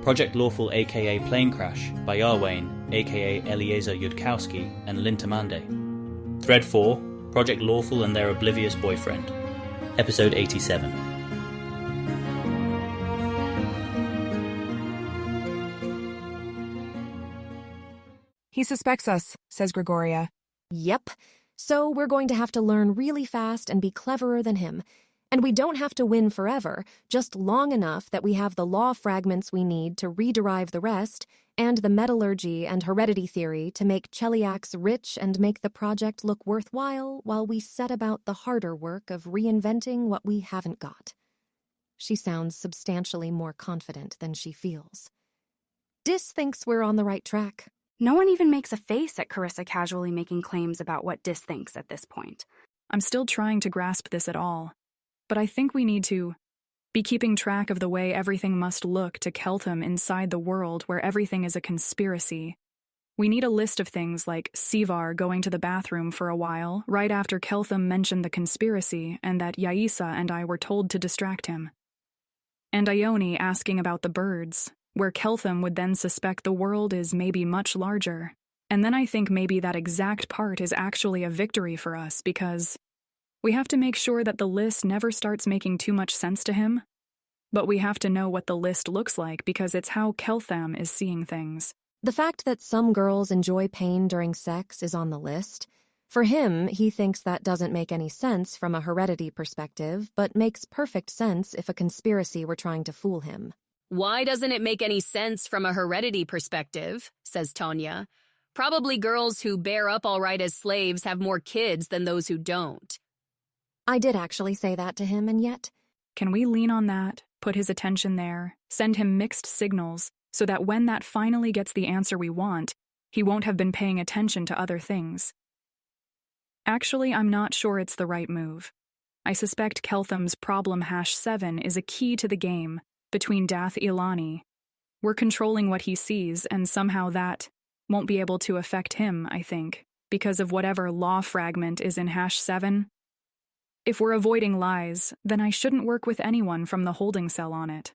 Project Lawful aka Planecrash by Yarwain aka Eliezer Yudkowsky and Lintamande. Thread 4, Project Lawful and their Oblivious boyfriend. Episode 87. He suspects us, says Gregoria. Yep. So we're going to have to learn really fast and be cleverer than him. And we don't have to win forever, just long enough that we have the law fragments we need to rederive the rest, and the metallurgy and heredity theory to make Cheliax rich and make the project look worthwhile while we set about the harder work of reinventing what we haven't got. She sounds substantially more confident than she feels. Dis thinks we're on the right track. No one even makes a face at Carissa casually making claims about what Dis thinks at this point. I'm still trying to grasp this at all. But I think we need to be keeping track of the way everything must look to Keltham inside the world where everything is a conspiracy. We need a list of things like Sivar going to the bathroom for a while right after Keltham mentioned the conspiracy and that Yaisa and I were told to distract him. And Ione asking about the birds, where Keltham would then suspect the world is maybe much larger. And then I think maybe that exact part is actually a victory for us because we have to make sure that the list never starts making too much sense to him, but we have to know what the list looks like because it's how Keltham is seeing things. The fact that some girls enjoy pain during sex is on the list. For him, he thinks that doesn't make any sense from a heredity perspective, but makes perfect sense if a conspiracy were trying to fool him. Why doesn't it make any sense from a heredity perspective, says Tanya. Probably girls who bear up all right as slaves have more kids than those who don't. I did actually say that to him, and yet... Can we lean on that, put his attention there, send him mixed signals, so that when that finally gets the answer we want, he won't have been paying attention to other things? Actually, I'm not sure it's the right move. I suspect Keltham's problem #7 is a key to the game between Dath Ilani. We're controlling what he sees, and somehow that won't be able to affect him, I think, because of whatever law fragment is in #7. If we're avoiding lies, then I shouldn't work with anyone from the holding cell on it.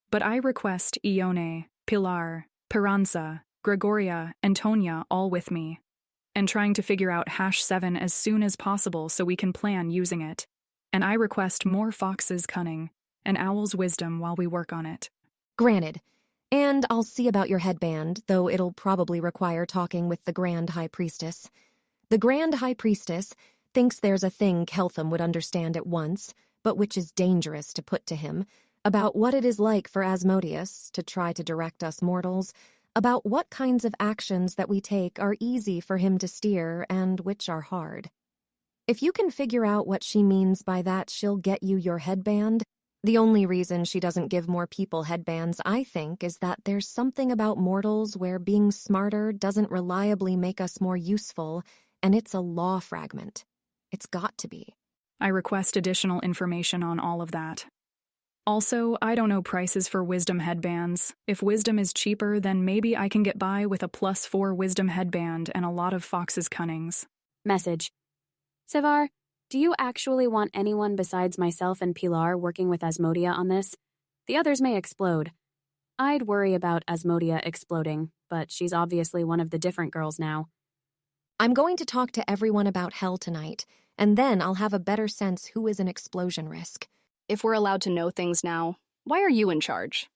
But I request Ione, Pilar, Piranza, Gregoria, and Tonya all with me, and trying to figure out #7 as soon as possible so we can plan using it. And I request more Fox's cunning and Owl's wisdom while we work on it. Granted. And I'll see about your headband, though it'll probably require talking with the Grand High Priestess. The Grand High Priestess thinks there's a thing Keltham would understand at once, but which is dangerous to put to him, about what it is like for Asmodeus to try to direct us mortals, about what kinds of actions that we take are easy for him to steer and which are hard. If you can figure out what she means by that, she'll get you your headband. The only reason she doesn't give more people headbands, I think, is that there's something about mortals where being smarter doesn't reliably make us more useful, and it's a law fragment. It's got to be. I request additional information on all of that. Also, I don't know prices for wisdom headbands. If wisdom is cheaper, then maybe I can get by with a +4 wisdom headband and a lot of Fox's cunnings. Message. Sivar, do you actually want anyone besides myself and Pilar working with Asmodea on this? The others may explode. I'd worry about Asmodea exploding, but she's obviously one of the different girls now. I'm going to talk to everyone about Hell tonight, and then I'll have a better sense who is an explosion risk. If we're allowed to know things now, why are you in charge?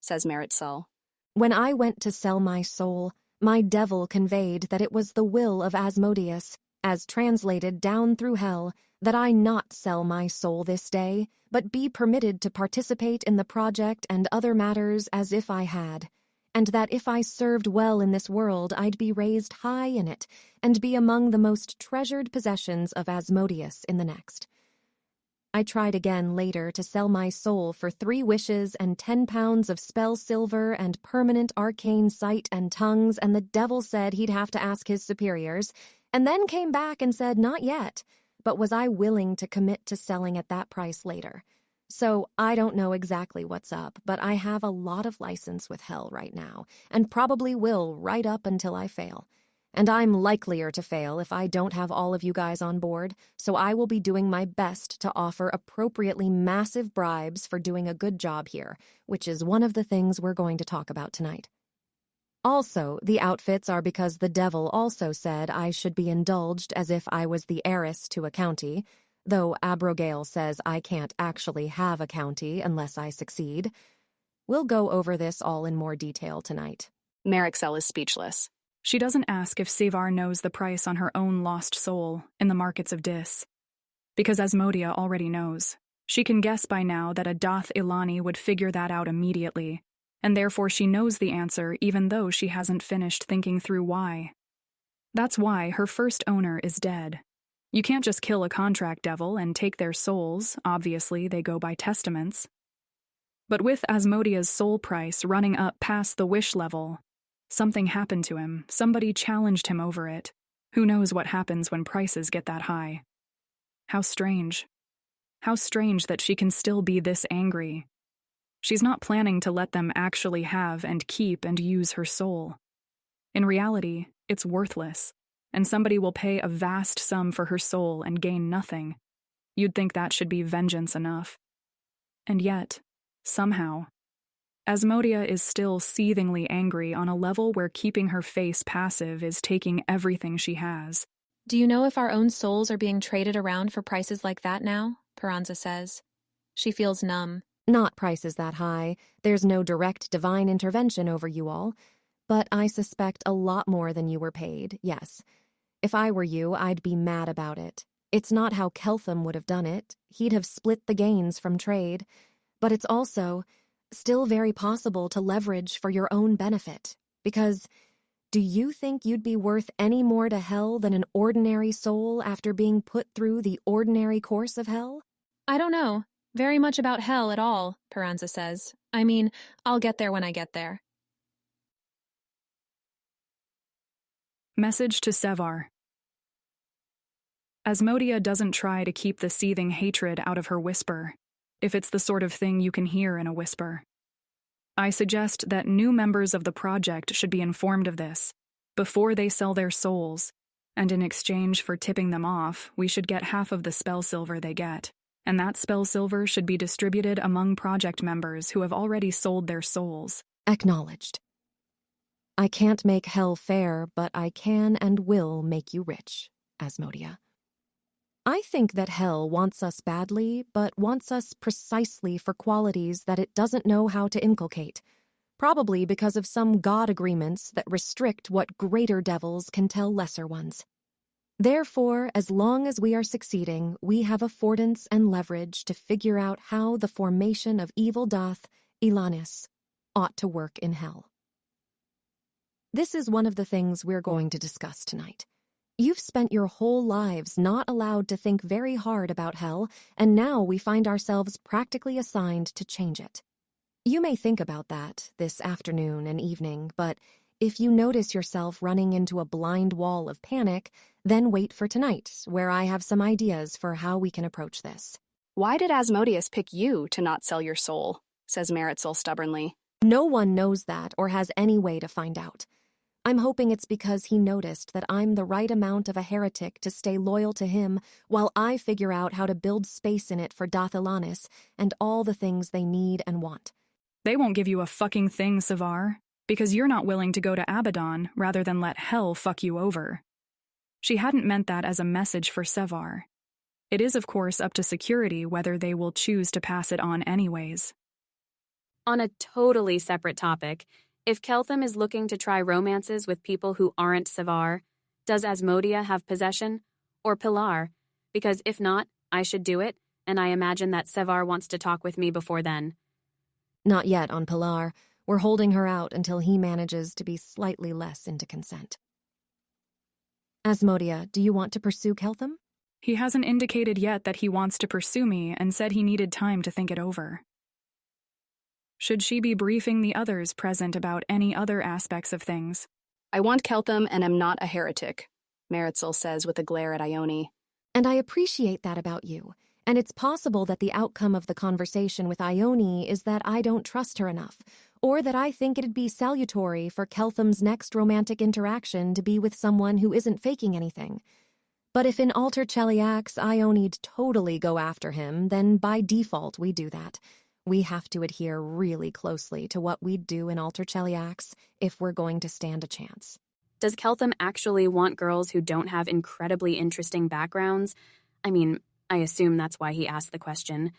Says Meritxell. When I went to sell my soul, my devil conveyed that it was the will of Asmodeus, as translated down through hell, that I not sell my soul this day, but be permitted to participate in the project and other matters as if I had, and that if I served well in this world, I'd be raised high in it, and be among the most treasured possessions of Asmodeus in the next. I tried again later to sell my soul for 3 wishes and 10 pounds of spell silver and permanent arcane sight and tongues, and the devil said he'd have to ask his superiors, and then came back and said not yet, but was I willing to commit to selling at that price later. So I don't know exactly what's up, but I have a lot of license with Hell right now, and probably will right up until I fail. and I'm likelier to fail if I don't have all of you guys on board, so I will be doing my best to offer appropriately massive bribes for doing a good job here, which is one of the things we're going to talk about tonight. Also, the outfits are because the devil also said I should be indulged as if I was the heiress to a county, though Abrogale says I can't actually have a county unless I succeed. We'll go over this all in more detail tonight. Marixel is speechless. She doesn't ask if Sevar knows the price on her own lost soul in the markets of Dis. Because Asmodia already knows. She can guess by now that a Dath Ilani would figure that out immediately, and therefore she knows the answer even though she hasn't finished thinking through why. That's why her first owner is dead. You can't just kill a contract devil and take their souls, obviously they go by testaments. But with Asmodia's soul price running up past the wish level, something happened to him, somebody challenged him over it. Who knows what happens when prices get that high? How strange. How strange that she can still be this angry. She's not planning to let them actually have and keep and use her soul. In reality, it's worthless, and somebody will pay a vast sum for her soul and gain nothing. You'd think that should be vengeance enough. And yet, somehow, Asmodia is still seethingly angry on a level where keeping her face passive is taking everything she has. Do you know if our own souls are being traded around for prices like that now? Peranza says. She feels numb. Not prices that high. There's no direct divine intervention over you all. But I suspect a lot more than you were paid, yes. If I were you, I'd be mad about it. It's not how Keltham would have done it. He'd have split the gains from trade. But it's also still very possible to leverage for your own benefit. Because do you think you'd be worth any more to hell than an ordinary soul after being put through the ordinary course of hell? I don't know very much about hell at all, Peranza says. I mean, I'll get there when I get there. Message to Sevar. Asmodia doesn't try to keep the seething hatred out of her whisper, if it's the sort of thing you can hear in a whisper. I suggest that new members of the project should be informed of this before they sell their souls, and in exchange for tipping them off, we should get half of the spell silver they get, and that spell silver should be distributed among project members who have already sold their souls. Acknowledged. I can't make hell fair, but I can and will make you rich, Asmodia. I think that hell wants us badly, but wants us precisely for qualities that it doesn't know how to inculcate, probably because of some god agreements that restrict what greater devils can tell lesser ones. Therefore, as long as we are succeeding, we have affordance and leverage to figure out how the formation of evil Dath, Ilanis, ought to work in hell. This is one of the things we're going to discuss tonight. You've spent your whole lives not allowed to think very hard about hell, and now we find ourselves practically assigned to change it. You may think about that this afternoon and evening, but if you notice yourself running into a blind wall of panic, then wait for tonight, where I have some ideas for how we can approach this. Why did Asmodeus pick you to not sell your soul? Says Maritzel stubbornly. No one knows that or has any way to find out. I'm hoping it's because he noticed that I'm the right amount of a heretic to stay loyal to him while I figure out how to build space in it for Dath Ilanis and all the things they need and want. They won't give you a fucking thing, Sevar, because you're not willing to go to Abaddon rather than let hell fuck you over. She hadn't meant that as a message for Sevar. It is, of course, up to security whether they will choose to pass it on anyways. On a totally separate topic, if Keltham is looking to try romances with people who aren't Sevar, does Asmodia have possession? Or Pilar? Because if not, I should do it, and I imagine that Sevar wants to talk with me before then. Not yet on Pilar. We're holding her out until he manages to be slightly less into consent. Asmodia, do you want to pursue Keltham? He hasn't indicated yet that he wants to pursue me and said he needed time to think it over. Should she be briefing the others present about any other aspects of things? I want Keltham and am not a heretic, Maritzel says with a glare at Ione. And I appreciate that about you. And it's possible that the outcome of the conversation with Ione is that I don't trust her enough, or that I think it'd be salutary for Keltham's next romantic interaction to be with someone who isn't faking anything. But if in Alter Cheliax Ione'd totally go after him, then by default we do that. We have to adhere really closely to what we'd do in Alter Cheliax if we're going to stand a chance. Does Keltham actually want girls who don't have incredibly interesting backgrounds? I mean, I assume that's why he asked the question.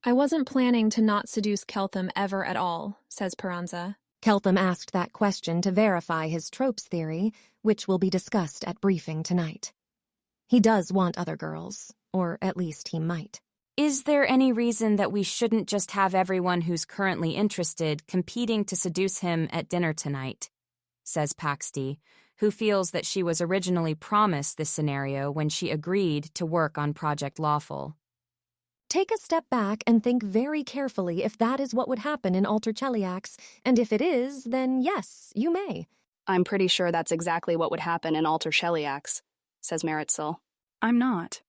I wasn't planning to not seduce Keltham ever at all, says Peranza. Keltham asked that question to verify his tropes theory, which will be discussed at briefing tonight. He does want other girls, or at least he might. Is there any reason that we shouldn't just have everyone who's currently interested competing to seduce him at dinner tonight? Says Paxti, who feels that she was originally promised this scenario when she agreed to work on Project Lawful. Take a step back and think very carefully if that is what would happen in Alter Cheliax, and if it is, then yes, you may. I'm pretty sure that's exactly what would happen in Alter Cheliax, says Meritzel. I'm not.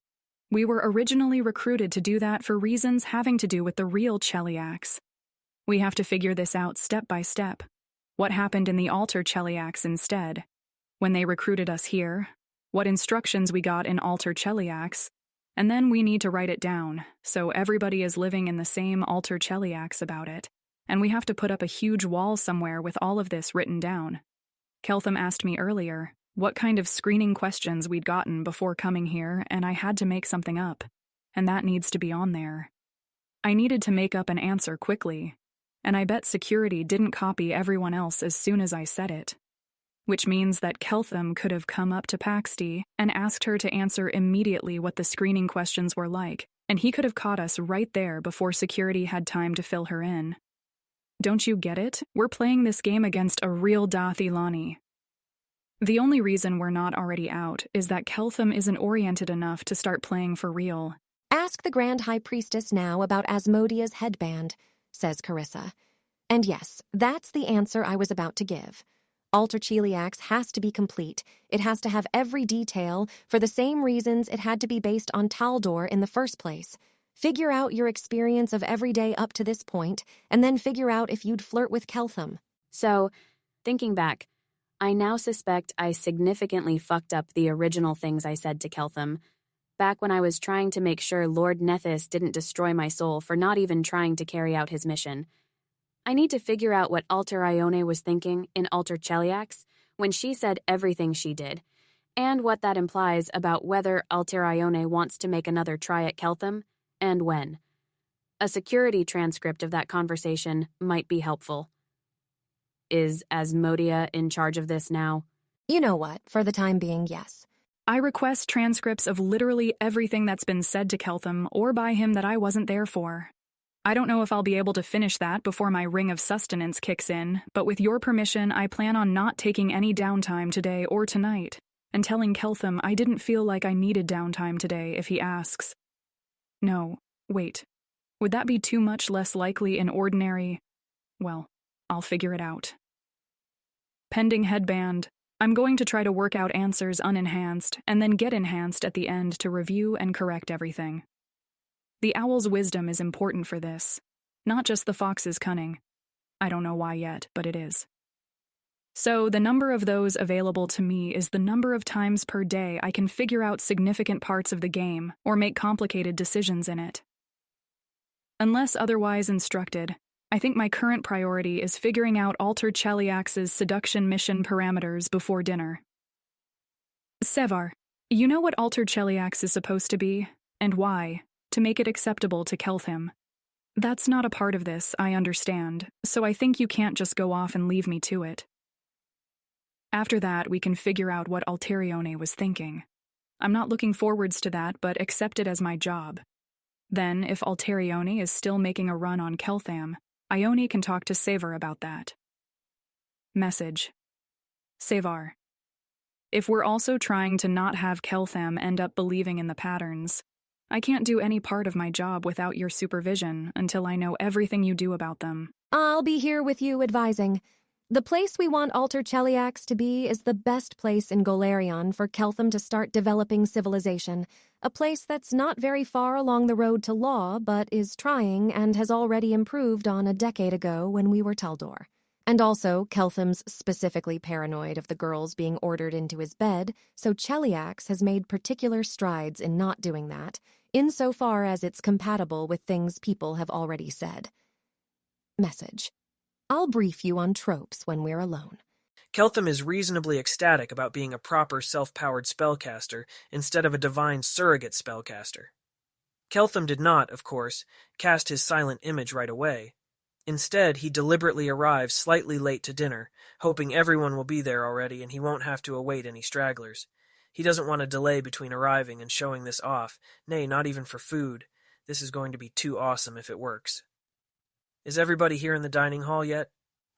We were originally recruited to do that for reasons having to do with the real Cheliax. We have to figure this out step by step. What happened in the Alter Cheliax instead? When they recruited us here? What instructions we got in Alter Cheliax? And then we need to write it down, so everybody is living in the same Alter Cheliax about it, and we have to put up a huge wall somewhere with all of this written down. Keltham asked me earlier what kind of screening questions we'd gotten before coming here, and I had to make something up, and that needs to be on there. I needed to make up an answer quickly, and I bet security didn't copy everyone else as soon as I said it. Which means that Keltham could have come up to Paxti and asked her to answer immediately what the screening questions were like, and he could have caught us right there before security had time to fill her in. Don't you get it? We're playing this game against a real Dath Ilani. The only reason we're not already out is that Keltham isn't oriented enough to start playing for real. Ask the Grand High Priestess now about Asmodea's headband, says Carissa. And yes, that's the answer I was about to give. Alter Cheliax has to be complete. It has to have every detail for the same reasons it had to be based on Taldor in the first place. Figure out your experience of every day up to this point, and then figure out if you'd flirt with Keltham. So, thinking back, I now suspect I significantly fucked up the original things I said to Keltham, back when I was trying to make sure Lord Nethys didn't destroy my soul for not even trying to carry out his mission. I need to figure out what Alter Ione was thinking in Alter Cheliax when she said everything she did, and what that implies about whether Alter Ione wants to make another try at Keltham, and when. A security transcript of that conversation might be helpful. Is Asmodea in charge of this now? You know what, for the time being, yes. I request transcripts of literally everything that's been said to Keltham or by him that I wasn't there for. I don't know if I'll be able to finish that before my ring of sustenance kicks in, but with your permission, I plan on not taking any downtime today or tonight, and telling Keltham I didn't feel like I needed downtime today if he asks. No, wait. Would that be too much less likely in ordinary? Well, I'll figure it out. Pending headband, I'm going to try to work out answers unenhanced and then get enhanced at the end to review and correct everything. The owl's wisdom is important for this, not just the fox's cunning. I don't know why yet, but it is. So the number of those available to me is the number of times per day I can figure out significant parts of the game or make complicated decisions in it. Unless otherwise instructed, I think my current priority is figuring out Alter Cheliax's seduction mission parameters before dinner. Sevar, you know what Alter Cheliax is supposed to be, and why, to make it acceptable to Keltham. That's not a part of this, I understand, so I think you can't just go off and leave me to it. After that, we can figure out what Alterione was thinking. I'm not looking forwards to that, but accept it as my job. Then, if Alterione is still making a run on Keltham, Ione can talk to Sevar about that. Message. Sevar. If we're also trying to not have Keltham end up believing in the patterns, I can't do any part of my job without your supervision until I know everything you do about them. I'll be here with you advising. The place we want Alter Cheliax to be is the best place in Golarion for Keltham to start developing civilization, a place that's not very far along the road to law, but is trying and has already improved on a decade ago when we were Taldor. And also, Keltham's specifically paranoid of the girls being ordered into his bed, so Cheliax has made particular strides in not doing that, insofar as it's compatible with things people have already said. Message. I'll brief you on tropes when we're alone. Keltham is reasonably ecstatic about being a proper self-powered spellcaster instead of a divine surrogate spellcaster. Keltham did not, of course, cast his silent image right away. Instead, he deliberately arrives slightly late to dinner, hoping everyone will be there already and he won't have to await any stragglers. He doesn't want a delay between arriving and showing this off, nay, not even for food. This is going to be too awesome if it works. Is everybody here in the dining hall yet?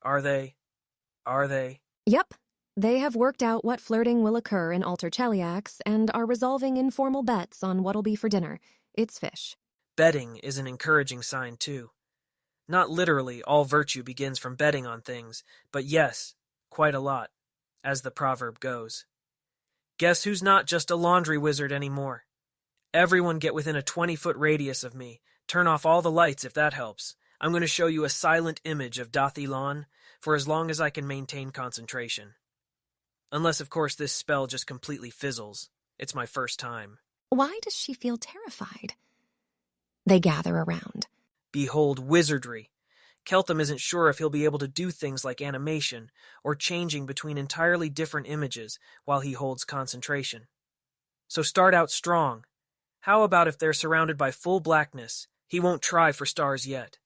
Are they? Yep. They have worked out what flirting will occur in Alter Cheliax and are resolving informal bets on what'll be for dinner. It's fish. Betting is an encouraging sign, too. Not literally all virtue begins from betting on things, but yes, quite a lot, as the proverb goes. Guess who's not just a laundry wizard anymore? Everyone get within a 20-foot radius of me. Turn off all the lights if that helps. I'm going to show you a silent image of Dathilan for as long as I can maintain concentration. Unless, of course, this spell just completely fizzles. It's my first time. Why does she feel terrified? They gather around. Behold wizardry. Keltham isn't sure if he'll be able to do things like animation or changing between entirely different images while he holds concentration. So start out strong. How about if they're surrounded by full blackness? He won't try for stars yet.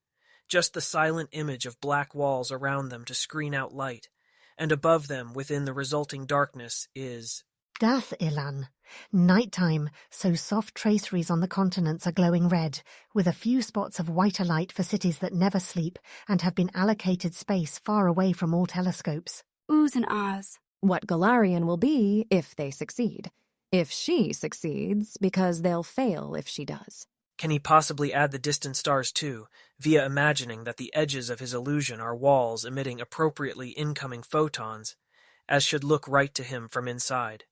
Just the silent image of black walls around them to screen out light, and above them, within the resulting darkness, is Dathilan. Nighttime, so soft traceries on the continents are glowing red, with a few spots of whiter light for cities that never sleep and have been allocated space far away from all telescopes. Oohs and ahs. What Galarian will be if they succeed. If she succeeds, because they'll fail if she does. Can he possibly add the distant stars too, via imagining that the edges of his illusion are walls emitting appropriately incoming photons, as should look right to him from inside?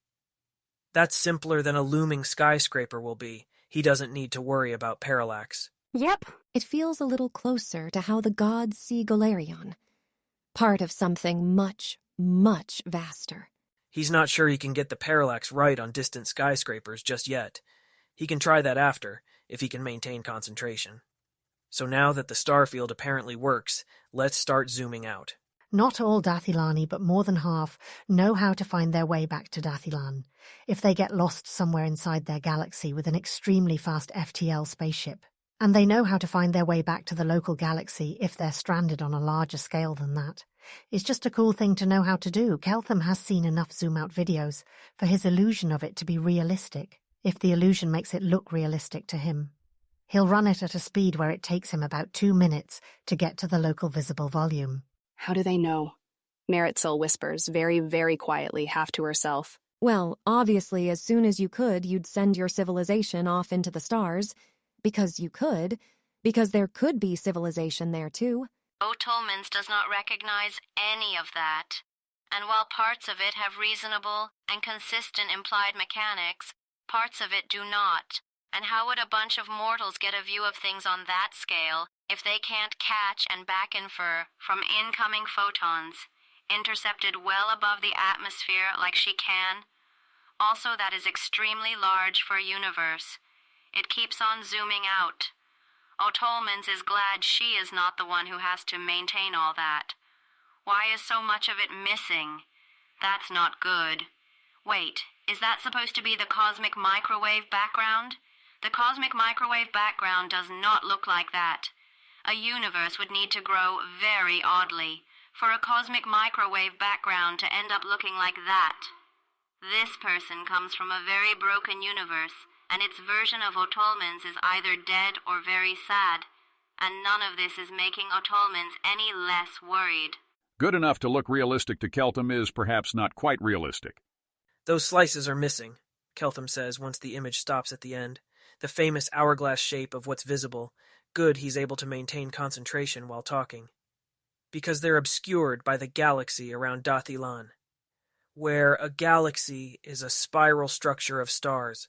That's simpler than a looming skyscraper will be. He doesn't need to worry about parallax. Yep. It feels a little closer to how the gods see Golarion. Part of something much, much vaster. He's not sure he can get the parallax right on distant skyscrapers just yet. He can try that after, if he can maintain concentration. So now that the star field apparently works, let's start zooming out. Not all Dathilani, but more than half, know how to find their way back to Dathilan, if they get lost somewhere inside their galaxy with an extremely fast FTL spaceship. And they know how to find their way back to the local galaxy if they're stranded on a larger scale than that. It's just a cool thing to know how to do. Keltham has seen enough zoom-out videos for his illusion of it to be realistic, if the illusion makes it look realistic to him. He'll run it at a speed where it takes him about 2 minutes to get to the local visible volume. How do they know? Meritzel whispers, very, very quietly, half to herself. Well, obviously, as soon as you could, you'd send your civilization off into the stars. Because you could. Because there could be civilization there, too. Otolmens does not recognize any of that. And while parts of it have reasonable and consistent implied mechanics, parts of it do not. And how would a bunch of mortals get a view of things on that scale if they can't catch and back infer from incoming photons, intercepted well above the atmosphere like she can? Also, that is extremely large for a universe. It keeps on zooming out. Otolmens is glad she is not the one who has to maintain all that. Why is so much of it missing? That's not good. Wait, is that supposed to be the cosmic microwave background? The cosmic microwave background does not look like that. A universe would need to grow very oddly for a cosmic microwave background to end up looking like that. This person comes from a very broken universe, and its version of Otolmens is either dead or very sad, and none of this is making Otolmens any less worried. Good enough to look realistic to Keltham is perhaps not quite realistic. Those slices are missing, Keltham says once the image stops at the end. The famous hourglass shape of what's visible. Good he's able to maintain concentration while talking. Because they're obscured by the galaxy around Dathilan, where a galaxy is a spiral structure of stars.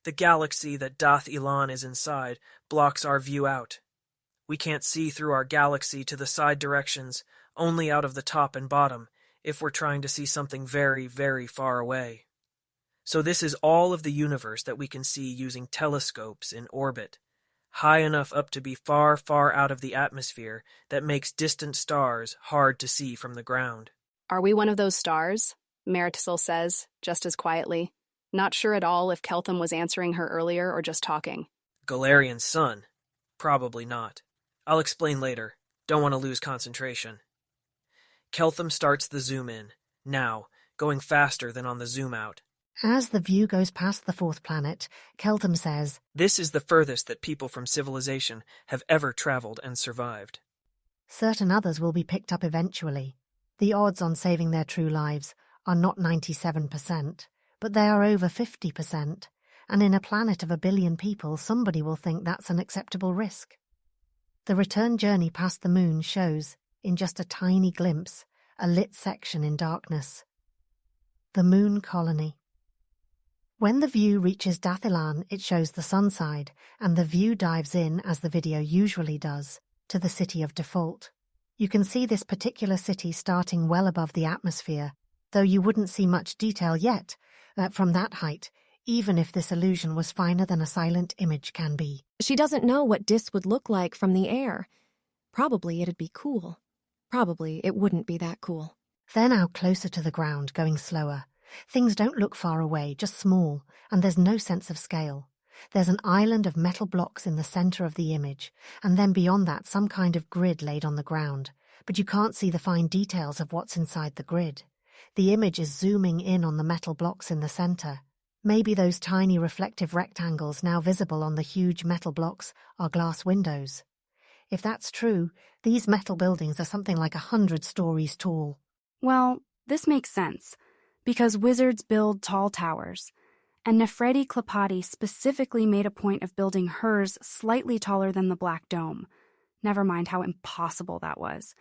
The galaxy that Dathilan is inside blocks our view out. We can't see through our galaxy to the side directions, only out of the top and bottom if we're trying to see something very, very far away. So this is all of the universe that we can see using telescopes in orbit, high enough up to be far, far out of the atmosphere that makes distant stars hard to see from the ground. Are we one of those stars? Maritzl says, just as quietly, not sure at all if Keltham was answering her earlier or just talking. Galarian's son? Probably not. I'll explain later. Don't want to lose concentration. Keltham starts the zoom in, now, going faster than on the zoom out. As the view goes past the fourth planet, Keltham says, "This is the furthest that people from civilization have ever traveled and survived." certain others will be picked up eventually. The odds on saving their true lives are not 97%, but they are over 50%, and in a planet of 1 billion people, somebody will think that's an acceptable risk. The return journey past the moon shows, in just a tiny glimpse, a lit section in darkness. The moon colony. When the view reaches Dathilan, it shows the sun side, and the view dives in, as the video usually does, to the city of default. You can see this particular city starting well above the atmosphere, though you wouldn't see much detail yet from that height, even if this illusion was finer than a silent image can be. She doesn't know what Dis would look like from the air. Probably it'd be cool. Probably it wouldn't be that cool. They're now closer to the ground, going slower. Things don't look far away, just small, and there's no sense of scale. There's an island of metal blocks in the center of the image, and then beyond that some kind of grid laid on the ground, but you can't see the fine details of what's inside the grid. The image is zooming in on the metal blocks in the center. Maybe those tiny reflective rectangles now visible on the huge metal blocks are glass windows. If that's true, these metal buildings are something like 100 stories tall. Well, this makes sense, because wizards build tall towers, and Nefredi Klapati specifically made a point of building hers slightly taller than the Black Dome. Never mind how impossible that was.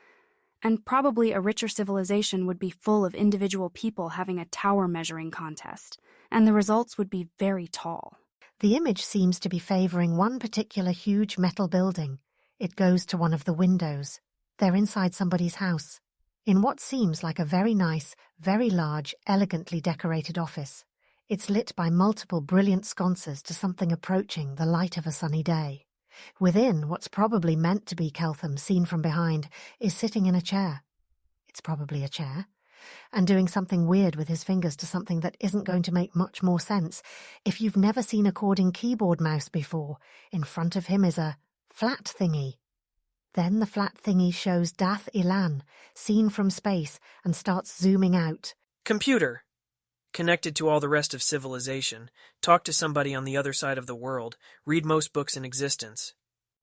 And probably a richer civilization would be full of individual people having a tower measuring contest, and the results would be very tall. The image seems to be favoring one particular huge metal building. It goes to one of the windows. They're inside somebody's house, in what seems like a very nice, very large, elegantly decorated office. It's lit by multiple brilliant sconces to something approaching the light of a sunny day. Within, what's probably meant to be Keltham, seen from behind, is sitting in a chair. It's probably a chair, and doing something weird with his fingers to something that isn't going to make much more sense. If you've never seen a cording keyboard mouse before, in front of him is a flat thingy. Then the flat thingy shows Dath Ilan, seen from space, and starts zooming out. Computer. Connected to all the rest of civilization, talk to somebody on the other side of the world, read most books in existence.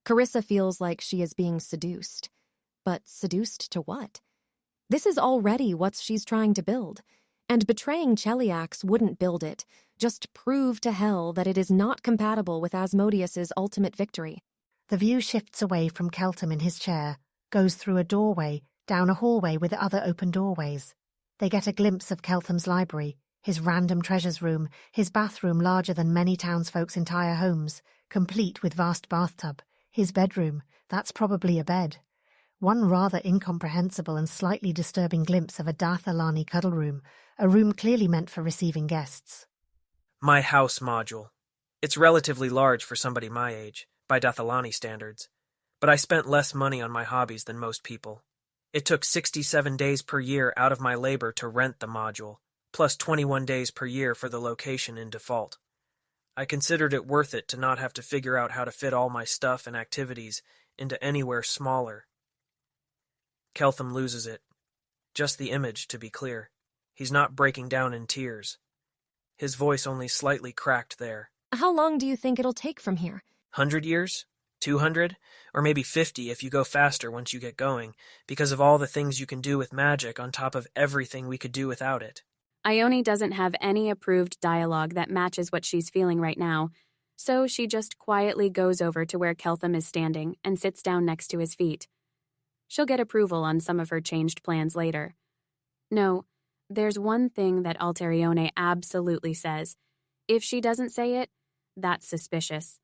Carissa feels like she is being seduced. But seduced to what? This is already what she's trying to build, and betraying Cheliax wouldn't build it, just prove to hell that it is not compatible with Asmodeus's ultimate victory. The view shifts away from Keltham in his chair, goes through a doorway, down a hallway with other open doorways. They get a glimpse of Keltham's library, his random treasures room, his bathroom larger than many townsfolk's entire homes, complete with vast bathtub, his bedroom, that's probably a bed. One rather incomprehensible and slightly disturbing glimpse of a Dathilani cuddle room, a room clearly meant for receiving guests. My house module. It's relatively large for somebody my age, by Dathilani standards, but I spent less money on my hobbies than most people. It took 67 days per year out of my labor to rent the module, plus 21 days per year for the location in default. I considered it worth it to not have to figure out how to fit all my stuff and activities into anywhere smaller. Keltham loses it. Just the image, to be clear. He's not breaking down in tears. His voice only slightly cracked there. How long do you think it'll take from here? 100 years? 200? Or maybe 50 if you go faster once you get going, because of all the things you can do with magic on top of everything we could do without it. Ione doesn't have any approved dialogue that matches what she's feeling right now, so she just quietly goes over to where Keltham is standing and sits down next to his feet. She'll get approval on some of her changed plans later. No, there's one thing that Alterione absolutely says. If she doesn't say it, that's suspicious.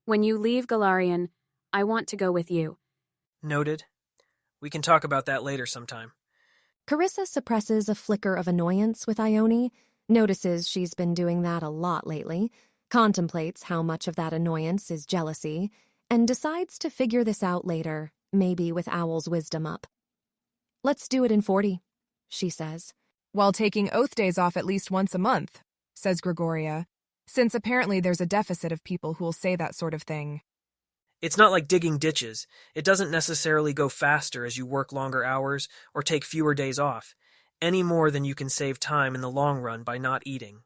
When you leave Galarian, I want to go with you. Noted. We can talk about that later sometime. Carissa suppresses a flicker of annoyance with Ione, notices she's been doing that a lot lately, contemplates how much of that annoyance is jealousy, and decides to figure this out later, maybe with Owl's wisdom up. "Let's do it in 40, she says. While taking oath days off at least once a month, says Gregoria, since apparently there's a deficit of people who'll say that sort of thing. It's not like digging ditches. It doesn't necessarily go faster as you work longer hours or take fewer days off, any more than you can save time in the long run by not eating.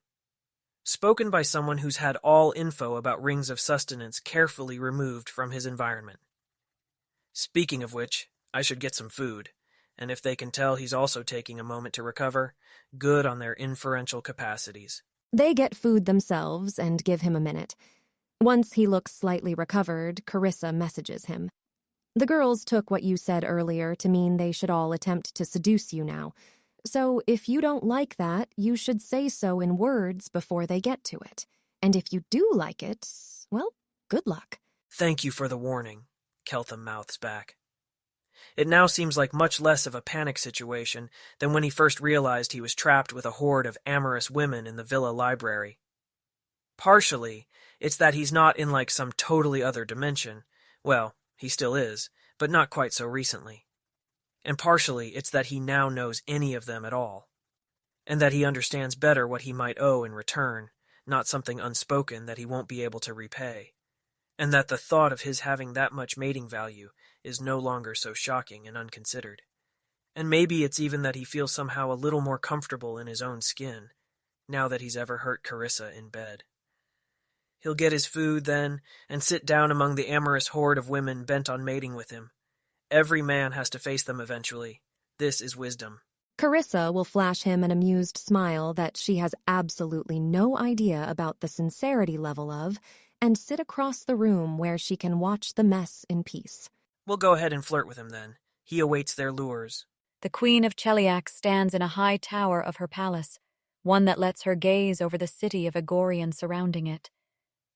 Spoken by someone who's had all info about rings of sustenance carefully removed from his environment. Speaking of which, I should get some food, and if they can tell he's also taking a moment to recover, good on their inferential capacities. They get food themselves and give him a minute. Once he looks slightly recovered, Carissa messages him. "The girls took what you said earlier to mean they should all attempt to seduce you now. So if you don't like that, you should say so in words before they get to it. And if you do like it, well, good luck." Thank you for the warning, Keltham mouths back. It now seems like much less of a panic situation than when he first realized he was trapped with a horde of amorous women in the villa library. Partially, it's that he's not in like some totally other dimension. Well, he still is, but not quite so recently. And partially, it's that he now knows any of them at all. And that he understands better what he might owe in return, not something unspoken that he won't be able to repay. And that the thought of his having that much mating value is no longer so shocking and unconsidered. And maybe it's even that he feels somehow a little more comfortable in his own skin, now that he's ever hurt Carissa in bed. He'll get his food then, and sit down among the amorous horde of women bent on mating with him. Every man has to face them eventually. This is wisdom. Carissa will flash him an amused smile that she has absolutely no idea about the sincerity level of, and sit across the room where she can watch the mess in peace. We'll go ahead and flirt with him then. He awaits their lures. The Queen of Cheliax stands in a high tower of her palace, one that lets her gaze over the city of Agorian surrounding it.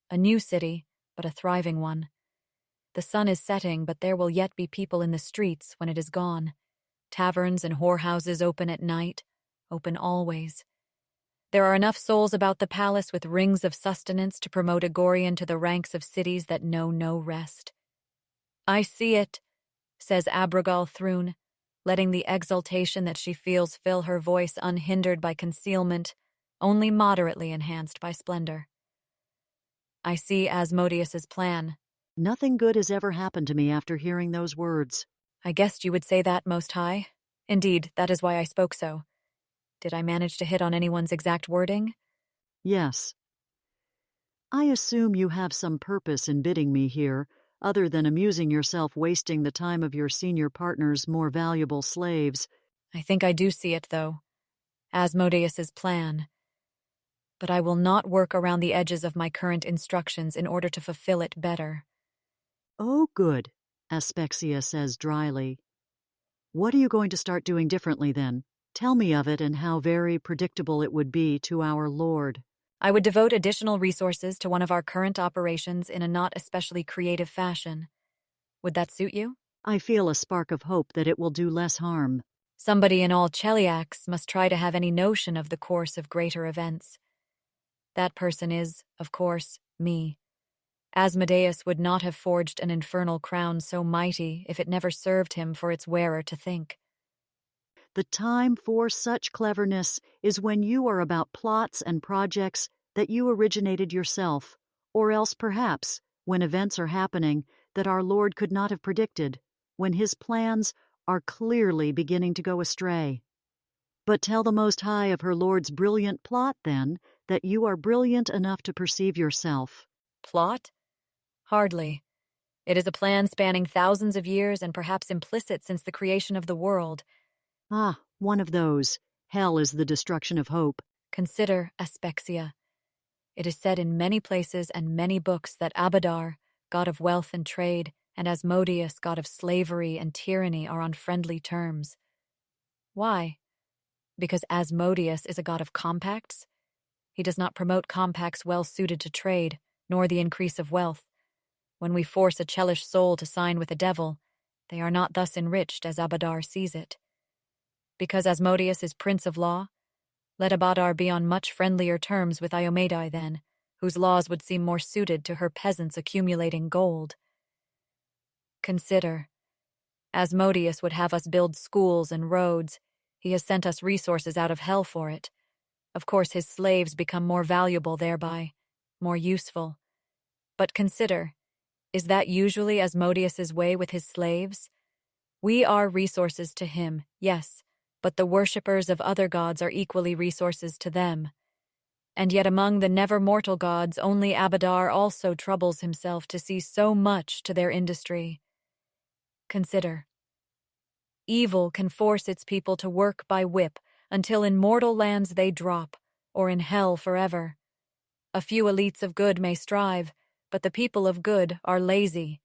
A new city, but a thriving one. The sun is setting, but there will yet be people in the streets when it is gone. Taverns and whorehouses open at night, open always. There are enough souls about the palace with rings of sustenance to promote Agorian to the ranks of cities that know no rest. "I see it," says Abragal Thrune, letting the exultation that she feels fill her voice unhindered by concealment, only moderately enhanced by splendor. "I see Asmodeus's plan." Nothing good has ever happened to me after hearing those words. "I guessed you would say that, Most High. Indeed, that is why I spoke so. Did I manage to hit on anyone's exact wording?" "Yes. I assume you have some purpose in bidding me here, other than amusing yourself wasting the time of your senior partner's more valuable slaves." "I think I do see it, though. Asmodeus's plan. But I will not work around the edges of my current instructions in order to fulfill it better." "Oh, good," Aspexia says dryly. "What are you going to start doing differently then? Tell me of it and how very predictable it would be to our Lord." "I would devote additional resources to one of our current operations in a not especially creative fashion. Would that suit you?" "I feel a spark of hope that it will do less harm." "Somebody in all Cheliax must try to have any notion of the course of greater events. That person is, of course, me. Asmodeus would not have forged an infernal crown so mighty if it never served him for its wearer to think." "The time for such cleverness is when you are about plots and projects that you originated yourself, or else perhaps when events are happening that our Lord could not have predicted, when his plans are clearly beginning to go astray. But tell the Most High of her Lord's brilliant plot, then, that you are brilliant enough to perceive yourself." "Plot? Hardly. It is a plan spanning thousands of years and perhaps implicit since the creation of the world." "Ah, one of those. Hell is the destruction of hope." "Consider Aspexia. It is said in many places and many books that Abadar, god of wealth and trade, and Asmodeus, god of slavery and tyranny, are on friendly terms. Why? Because Asmodeus is a god of compacts? He does not promote compacts well suited to trade, nor the increase of wealth. When we force a Chelish soul to sign with a devil, They are not thus enriched as Abadar sees it. Because Asmodeus is Prince of Law, let Abadar be on much friendlier terms with Iomedae then, whose laws would seem more suited to her peasants accumulating gold. Consider, Asmodeus would have us build schools and roads. He has sent us resources out of hell for it. Of course, his slaves become more valuable thereby, more useful. But consider, is that usually Asmodeus's way with his slaves? We are resources to him, yes, but the worshippers of other gods are equally resources to them. And yet among the never-mortal gods, only Abadar also troubles himself to see so much to their industry. Consider. Evil can force its people to work by whip until in mortal lands they drop, or in hell forever. A few elites of good may strive, but the people of good are lazy.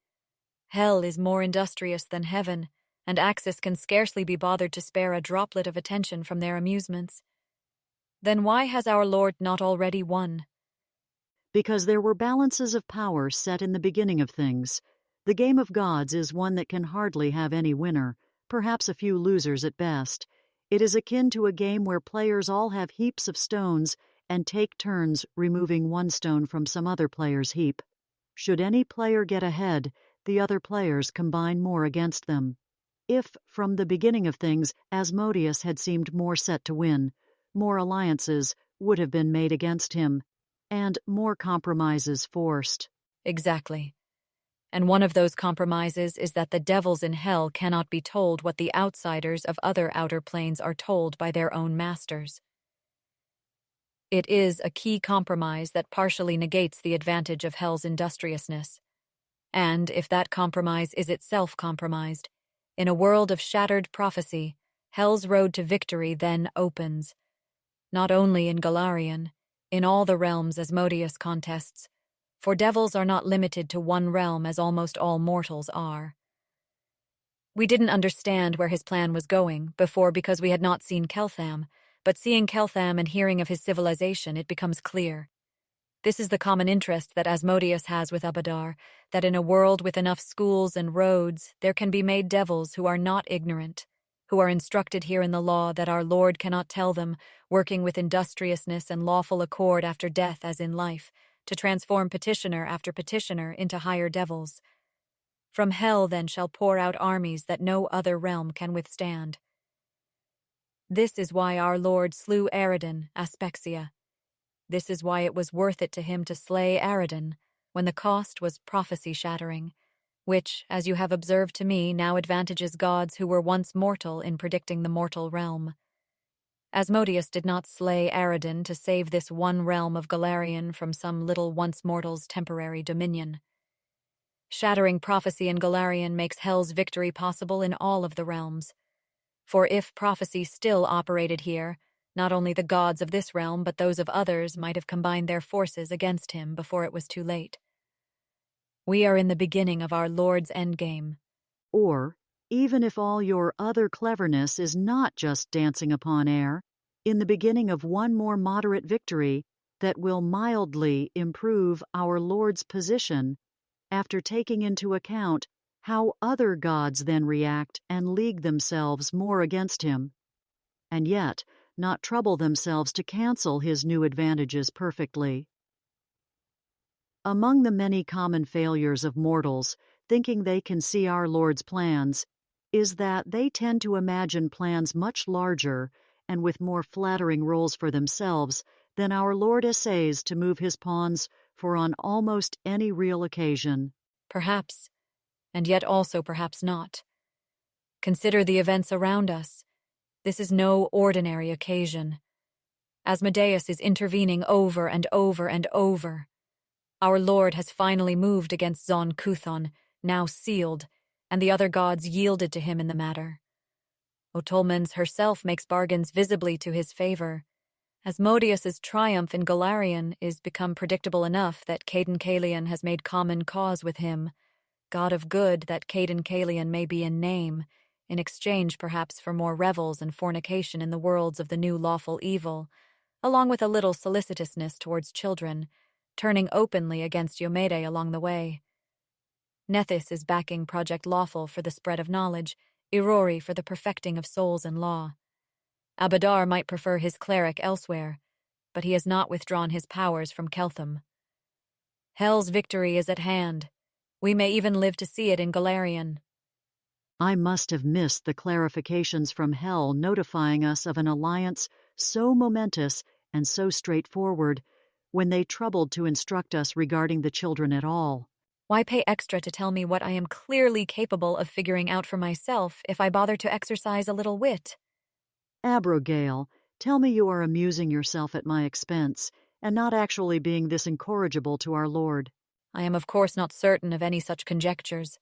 Hell is more industrious than heaven, and Axis can scarcely be bothered to spare a droplet of attention from their amusements. Then why has our Lord not already won? Because there were balances of power set in the beginning of things. The game of gods is one that can hardly have any winner, perhaps a few losers at best. It is akin to a game where players all have heaps of stones and take turns removing one stone from some other player's heap. Should any player get ahead, the other players combine more against them. If, from the beginning of things, Asmodeus had seemed more set to win, more alliances would have been made against him, and more compromises forced. Exactly. And one of those compromises is that the devils in hell cannot be told what the outsiders of other outer planes are told by their own masters. It is a key compromise that partially negates the advantage of hell's industriousness. And if that compromise is itself compromised, in a world of shattered prophecy, hell's road to victory then opens. Not only in Golarion, in all the realms Asmodeus contests, for devils are not limited to one realm as almost all mortals are. We didn't understand where his plan was going before because we had not seen Keltham, but seeing Keltham and hearing of his civilization, it becomes clear. This is the common interest that Asmodeus has with Abadar, that in a world with enough schools and roads, there can be made devils who are not ignorant, who are instructed here in the law that our Lord cannot tell them, working with industriousness and lawful accord after death as in life, to transform petitioner after petitioner into higher devils. From hell then shall pour out armies that no other realm can withstand. This is why our Lord slew Aridin, Aspexia. This is why it was worth it to him to slay Aridin, when the cost was prophecy-shattering, which, as you have observed to me, now advantages gods who were once mortal in predicting the mortal realm. Asmodeus did not slay Aridin to save this one realm of Golarion from some little once-mortal's temporary dominion. Shattering prophecy in Golarion makes hell's victory possible in all of the realms. For if prophecy still operated here, not only the gods of this realm but those of others might have combined their forces against him before it was too late. We are in the beginning of our Lord's endgame. Or, even if all your other cleverness is not just dancing upon air, in the beginning of one more moderate victory that will mildly improve our Lord's position after taking into account how other gods then react and league themselves more against him, and yet not trouble themselves to cancel his new advantages perfectly. Among the many common failures of mortals thinking they can see our Lord's plans is that they tend to imagine plans much larger and with more flattering roles for themselves than our Lord essays to move his pawns for on almost any real occasion. Perhaps, and yet also perhaps not. Consider the events around us. This is no ordinary occasion. Asmodeus is intervening over and over and over. Our Lord has finally moved against Zon Kuthon, now sealed, and the other gods yielded to him in the matter. Otolmens herself makes bargains visibly to his favor. Asmodeus's triumph in Golarion is become predictable enough that Caden Kalian has made common cause with him, god of good that Caden Kalian may be in name, in exchange perhaps for more revels and fornication in the worlds of the new lawful evil, along with a little solicitousness towards children, turning openly against Yomede along the way. Nethys is backing Project Lawful for the spread of knowledge, Irori for the perfecting of souls and law. Abadar might prefer his cleric elsewhere, but he has not withdrawn his powers from Keltham. Hell's victory is at hand. We may even live to see it in Golarion. I must have missed the clarifications from Hell notifying us of an alliance so momentous and so straightforward when they troubled to instruct us regarding the children at all. Why pay extra to tell me what I am clearly capable of figuring out for myself if I bother to exercise a little wit? Abigail, tell me you are amusing yourself at my expense and not actually being this incorrigible to our Lord. I am of course not certain of any such conjectures,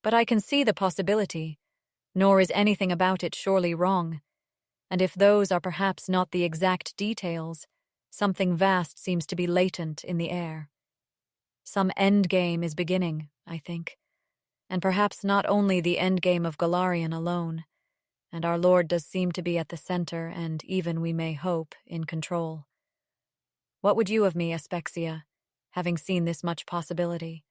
but I can see the possibility, nor is anything about it surely wrong. And if those are perhaps not the exact details, something vast seems to be latent in the air. Some endgame is beginning, I think, and perhaps not only the endgame of Golarion alone, and our Lord does seem to be at the center and even, we may hope, in control. What would you of me, Aspexia, having seen this much possibility?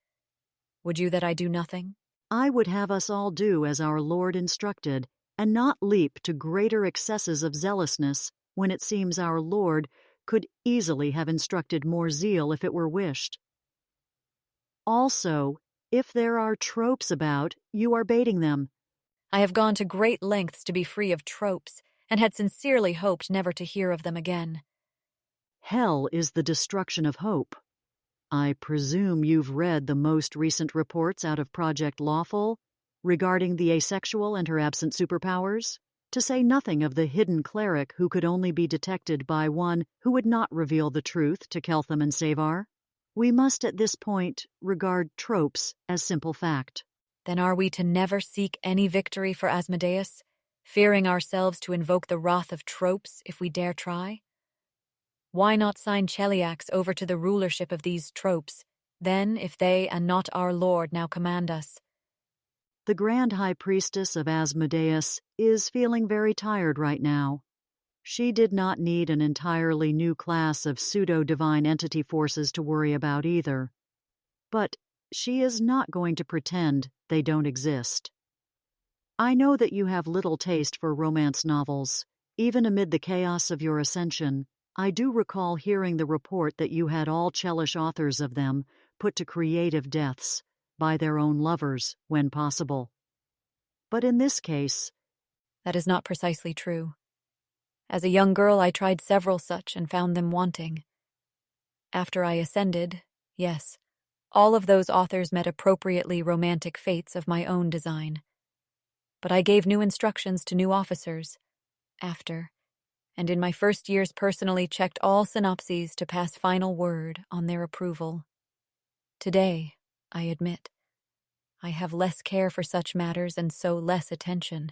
Would you that I do nothing? I would have us all do as our Lord instructed, and not leap to greater excesses of zealousness when it seems our Lord could easily have instructed more zeal if it were wished. Also, if there are tropes about, you are baiting them. I have gone to great lengths to be free of tropes, and had sincerely hoped never to hear of them again. Hell is the destruction of hope. I presume you've read the most recent reports out of Project Lawful regarding the asexual and her absent superpowers, to say nothing of the hidden cleric who could only be detected by one who would not reveal the truth to Keltham and Savar. We must at this point regard tropes as simple fact. Then are we to never seek any victory for Asmodeus, fearing ourselves to invoke the wrath of tropes if we dare try? Why not sign Cheliax over to the rulership of these tropes, then, if they and not our Lord now command us? The Grand High Priestess of Asmodeus is feeling very tired right now. She did not need an entirely new class of pseudo-divine entity forces to worry about either. But she is not going to pretend they don't exist. I know that you have little taste for romance novels. Even amid the chaos of your ascension, I do recall hearing the report that you had all Chelish authors of them put to creative deaths by their own lovers when possible. But in this case, that is not precisely true. As a young girl, I tried several such and found them wanting. After I ascended, yes, all of those authors met appropriately romantic fates of my own design. But I gave new instructions to new officers after, and in my first years personally checked all synopses to pass final word on their approval. Today, I admit, I have less care for such matters and so less attention.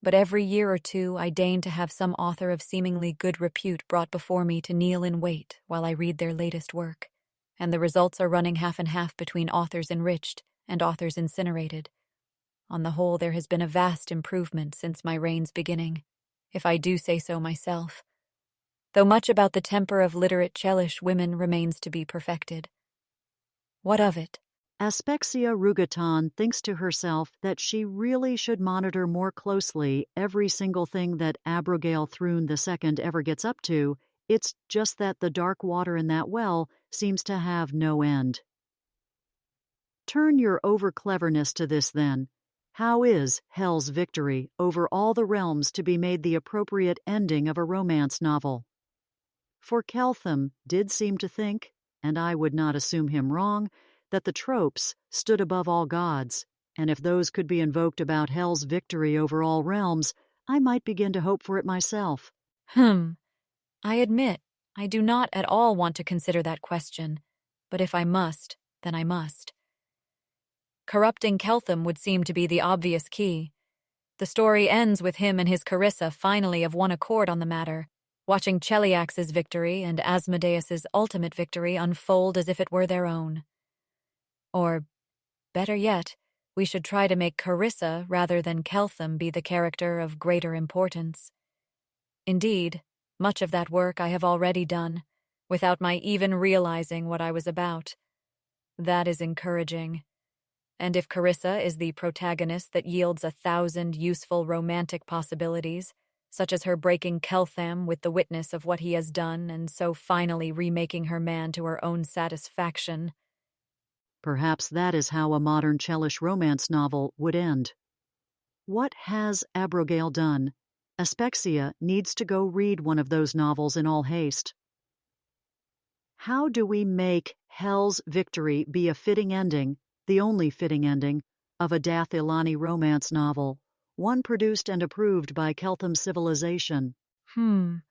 But every year or two I deign to have some author of seemingly good repute brought before me to kneel in wait while I read their latest work, and the results are running half and half between authors enriched and authors incinerated. On the whole, there has been a vast improvement since my reign's beginning, if I do say so myself, though much about the temper of literate Chelish women remains to be perfected. What of it? Aspexia Rugatan thinks to herself that she really should monitor more closely every single thing that Abigail Thrune II ever gets up to. It's just that the dark water in that well seems to have no end. Turn your over-cleverness to this, then. How is Hell's victory over all the realms to be made the appropriate ending of a romance novel? For Keltham did seem to think, and I would not assume him wrong, that the tropes stood above all gods, and if those could be invoked about Hell's victory over all realms, I might begin to hope for it myself. I admit, I do not at all want to consider that question, but if I must, then I must. Corrupting Keltham would seem to be the obvious key. The story ends with him and his Carissa finally of one accord on the matter, watching Cheliax's victory and Asmodeus's ultimate victory unfold as if it were their own. Or, better yet, we should try to make Carissa rather than Keltham be the character of greater importance. Indeed, much of that work I have already done, without my even realizing what I was about. That is encouraging. And if Carissa is the protagonist that yields 1,000 useful romantic possibilities, such as her breaking Keltham with the witness of what he has done and so finally remaking her man to her own satisfaction. Perhaps that is how a modern Chellish romance novel would end. What has Abigail done? Aspexia needs to go read one of those novels in all haste. How do we make Hell's Victory be a fitting ending, the only fitting ending, of a Dathilani romance novel, one produced and approved by Keltham civilization? That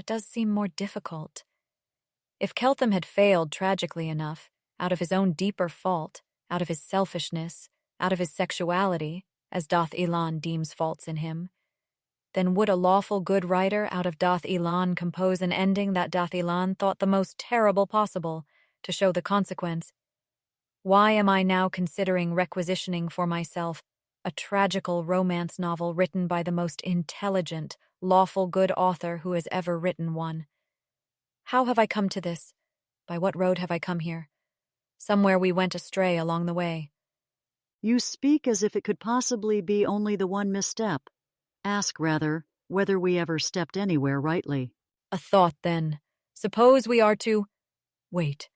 does seem more difficult. If Keltham had failed tragically enough, out of his own deeper fault, out of his selfishness, out of his sexuality, as Dath Ilan deems faults in him, then would a lawful good writer out of Dath Ilan compose an ending that Dath Ilan thought the most terrible possible, to show the consequence? Why am I now considering requisitioning for myself a tragical romance novel written by the most intelligent, lawful good author who has ever written one? How have I come to this? By what road have I come here? Somewhere we went astray along the way. You speak as if it could possibly be only the one misstep. Ask, rather, whether we ever stepped anywhere rightly. A thought, then. Suppose we are to... Wait.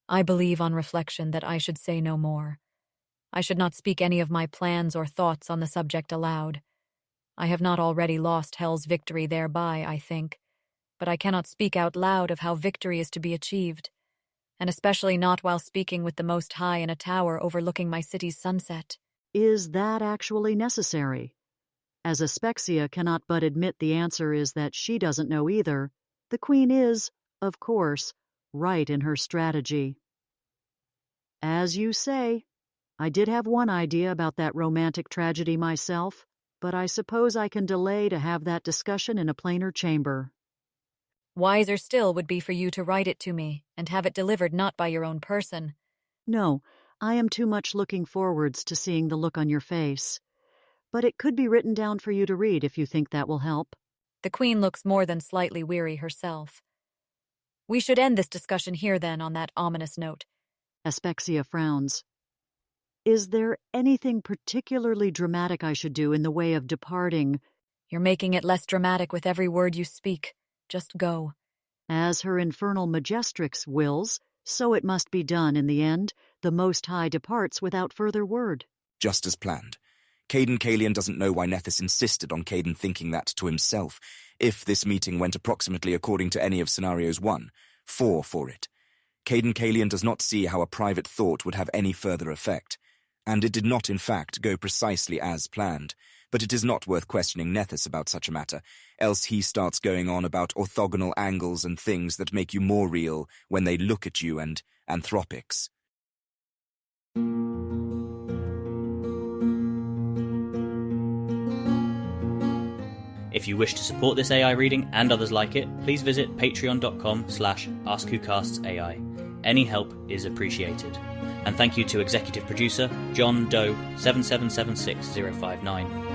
I believe on reflection that I should say no more. I should not speak any of my plans or thoughts on the subject aloud. I have not already lost Hell's Victory thereby, I think, but I cannot speak out loud of how victory is to be achieved, and especially not while speaking with the Most High in a tower overlooking my city's sunset. Is that actually necessary? As Aspexia cannot but admit the answer is that she doesn't know either, the Queen is, of course, right in her strategy. As you say, I did have one idea about that romantic tragedy myself, but I suppose I can delay to have that discussion in a plainer chamber. Wiser still would be for you to write it to me, and have it delivered not by your own person. No, I am too much looking forwards to seeing the look on your face. But it could be written down for you to read if you think that will help. The Queen looks more than slightly weary herself. We should end this discussion here, then, on that ominous note. Aspexia frowns. Is there anything particularly dramatic I should do in the way of departing? You're making it less dramatic with every word you speak. Just go. As her infernal Majestrix wills, so it must be done in the end. The Most High departs without further word. Just as planned. Caden Kalian doesn't know why Nethys insisted on Caden thinking that to himself. If this meeting went approximately according to any of scenarios 1, 4 for it. Caden Kalian does not see how a private thought would have any further effect. And it did not, in fact, go precisely as planned. But it is not worth questioning Nethys about such a matter, else he starts going on about orthogonal angles and things that make you more real when they look at you and anthropics. If you wish to support this AI reading and others like it, please visit patreon.com/AskWhoCastsAI. Any help is appreciated. And thank you to executive producer John Doe 7776059.